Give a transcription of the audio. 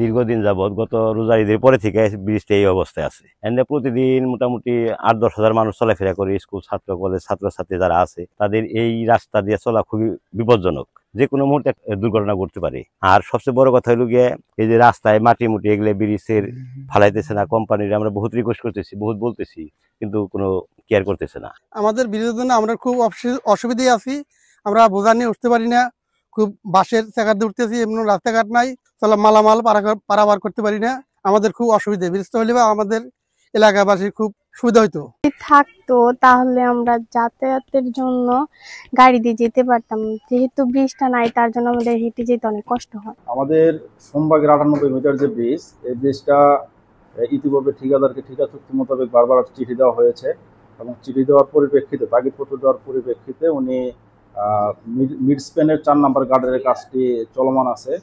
দীর্ঘদিন যাবৎ গত রোজার ঈদের পরে থেকে ব্রিজটা এই অবস্থায় আছে। এনে প্রতিদিন মোটামুটি 8-10 হাজার মানুষ চলাফেরা করে, স্কুল ছাত্র, কলেজ ছাত্রছাত্রী যারা আছে তাদের এই রাস্তা দিয়ে চলা খুবই বিপজ্জনক। যে কোনো মুহূর্তে দুর্ঘটনা ঘটতে পারে। আর সবচেয়ে বড় কথা হলো গিয়ে এই যে রাস্তায় মাটি মুটি এগুলো ব্রিজের ফালাইতেছে না কোম্পানির। আমরা বহুত রিকোয়েস্ট করতেছি, বহুত বলতেছি, কিন্তু কোনো কেয়ার করতেছে না। আমাদের ব্রিজের জন্য আমরা খুব অসুবিধায় আছি। আমরা বোঝা নিয়ে উঠতে পারি না, খুব বাসের চাকা দিয়ে উঠতেছি, এমন রাস্তাঘাট নাই, চলো মালামাল পারাবার করতে পারি না। আমাদের খুব অসুবিধা। ব্রিজটা হলে আমাদের এলাকাবাসীর খুব সুবিধা হইতো। থাকতো তাহলে আমরা যাতায়াতের জন্য গাড়ি দিয়ে যেতে পারতাম। যেহেতু ব্রিজটা নাই তার জন্য আমাদের হেঁটে যেতে অনেক কষ্ট হয়। আমাদের সোমবাগের 98 মিটার যে ব্রিজ, এই ব্রিজটা ইতিপূর্বে ঠিকাদারকে ঠিকা চুক্তি মোতাবেক বারবার চিঠি দেওয়া হয়েছে এবং চিঠি দেওয়ার পরিপ্রেক্ষিতে, তাগিদপত্র দেওয়ার পরিপ্রেক্ষিতে উনি মিড স্প্যানের 4 নম্বর গার্ডারের কাজটি চলমান আছে।